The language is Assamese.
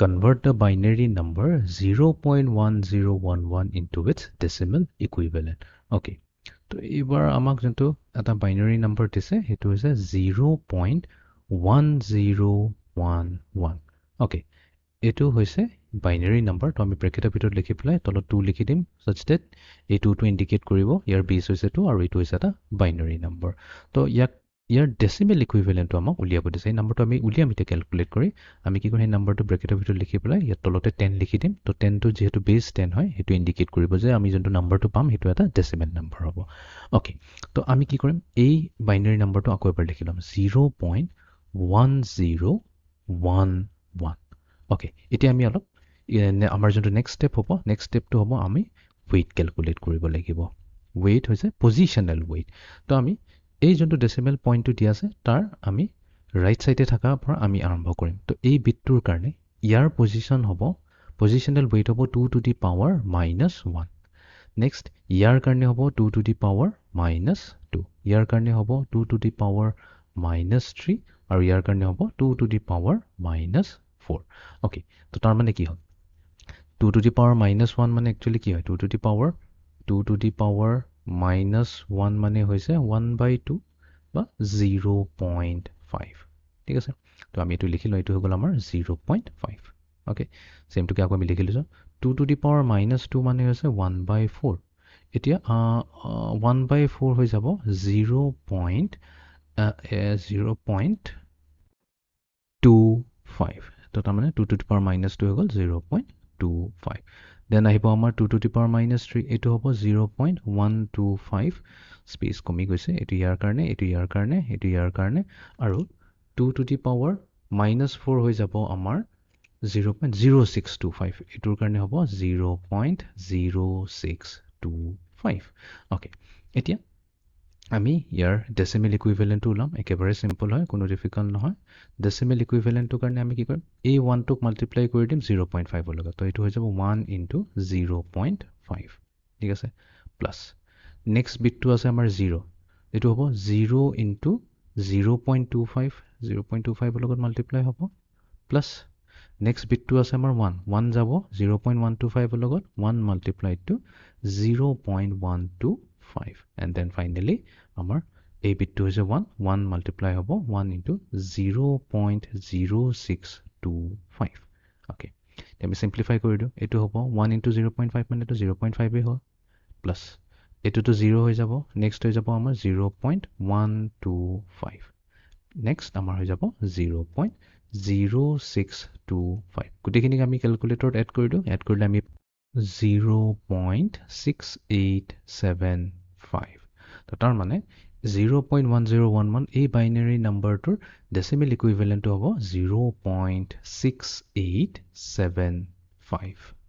convert the binary number 0.1011 into its decimal equivalent. Okay. তো এইবাৰ আমাক যোনটো এটা বাইনাৰী নম্বৰ দিছে সেইটো হৈছে 0.1011. Okay. এইটো হৈছে বাইনাৰী নম্বৰ তো আমি ব্ৰেকেটৰ ভিতৰত লিখি পেলাই তলত 2 লিখি দিম such that এই 2টো ইণ্ডিকেট কৰিব ইয়াৰ বেছ হৈছে 2 আৰু এইটো হৈছে এটা বাইনাৰী নম্বৰ তো ইয়াৰ ডেচিমেল ইকুইভেলেণ্টটো আমাক উলিয়াব দিছে এই নম্বৰটো আমি উলিয়াম এতিয়া কেলকুলেট কৰি আমি কি কৰিম এই নম্বৰটো ব্ৰেকেটৰ ভিতৰত লিখি পেলাই ইয়াত তলতে 10 লিখি দিম তো 10টো যিহেতু বেছ 10 হয় সেইটো ইণ্ডিকেট কৰিব যে আমি যোনটো নম্বৰটো পাম সেইটো এটা ডেচিমেল নম্বৰ হ'ব অ'কে তো আমি কি কৰিম এই বাইনাৰী নম্বৰটো আকৌ এবাৰ লিখি ল'ম 0.1011. অ'কে এতিয়া আমি অলপ আমাৰ যোনটো নেক্সট ষ্টেপ হ'ব নেক্সট ষ্টেপটো হ'ব আমি ৱেইট কেলকুলেট কৰিব লাগিব ৱেইট হৈছে পজিশ্যনেল ৱেইট তো আমি এই যোনটো ডেচিমেল পইণ্টটো দিয়া আছে তাৰ আমি ৰাইট ছাইডে থকাৰ পৰা আমি আৰম্ভ কৰিম তো এই বিটটোৰ কাৰণে ইয়াৰ পজিশ্যন হ'ব পজিশ্যনেল ৱেইট হ'ব 2 to the power -1 নেক্সট ইয়াৰ কাৰণে হ'ব 2 to the power -2 ইয়াৰ কাৰণে হ'ব 2 to the power -3 আৰু ইয়াৰ কাৰণে হ'ব 2 to the power -4 অ'কে তো তাৰ মানে কি হ'ল 2 to the power -1 মানে একচুৱেলি কি হয় 2 to the power -1 মানে হৈছে 1/2 বা 0.5 ঠিক আছে তো আমি এইটো লিখিলোঁ এইটো হৈ গ'ল আমাৰ 0.5 অ'কে চেমটোকে আকৌ আমি লিখি লৈছোঁ 2 to the power -2 মানে হৈছে 1/4 এতিয়া 1/4 হৈ যাব 0.25 তো তাৰমানে 2 to the power -2 হৈ গ'ল 0.25 দেন আহিব আমাৰ 2 to the power -3 এইটো হ'ব 0.125 স্পেচ কমি গৈছে এইটো ইয়াৰ কাৰণে এইটো ইয়াৰ কাৰণে এইটো ইয়াৰ কাৰণে আৰু 2 to the power -4 হৈ যাব আমাৰ 0.0625 এইটোৰ কাৰণে হ'ব 0.0625 অ'কে এতিয়া আমি ইয়াৰ ডেচিমেল ইকুইভেলেণ্টটো ওলাম একেবাৰে চিম্পল হয় কোনো ডিফিকাল্ট নহয় ডেচিমেল ইকুইভেলেণ্টটোৰ কাৰণে আমি কি কৰিম এই 1টোক মাল্টিপ্লাই কৰি দিম 0.5 লগত তো এইটো হৈ যাব 1 into 0.5 ঠিক আছে প্লাছ নেক্সট বিটটো আছে আমাৰ 0 এইটো হ'ব 0 into 0.25 লগত মাল্টিপ্লাই হ'ব প্লাছ নেক্সট বিটটো আছে আমাৰ 1 যাব 0.125 লগত 1 multiplied to 0.125 and then finally আমাৰ এই বিটটো হৈছে 1 multiply হ'ব 1 into 0.0625 অ'কে আমি চিম্প্লিফাই কৰি দিওঁ এইটো হ'ব 1 into 0.5 মানে এইটো 0.5 হয় প্লাছ এইটোতো 0 হৈ যাব নেক্সট হৈ যাব আমাৰ 0.125 নেক্সট আমাৰ হৈ যাব 0.0625 গোটেইখিনিক আমি কেলকুলেটৰত এড কৰি দিওঁ এড কৰিলে আমি 0.6875 তো তাৰ মানে 0.1011 এই বাইনাৰী নম্বৰটোৰ ডেচিমেল ইকুইভেলেণ্টটো হ'ব 0.6875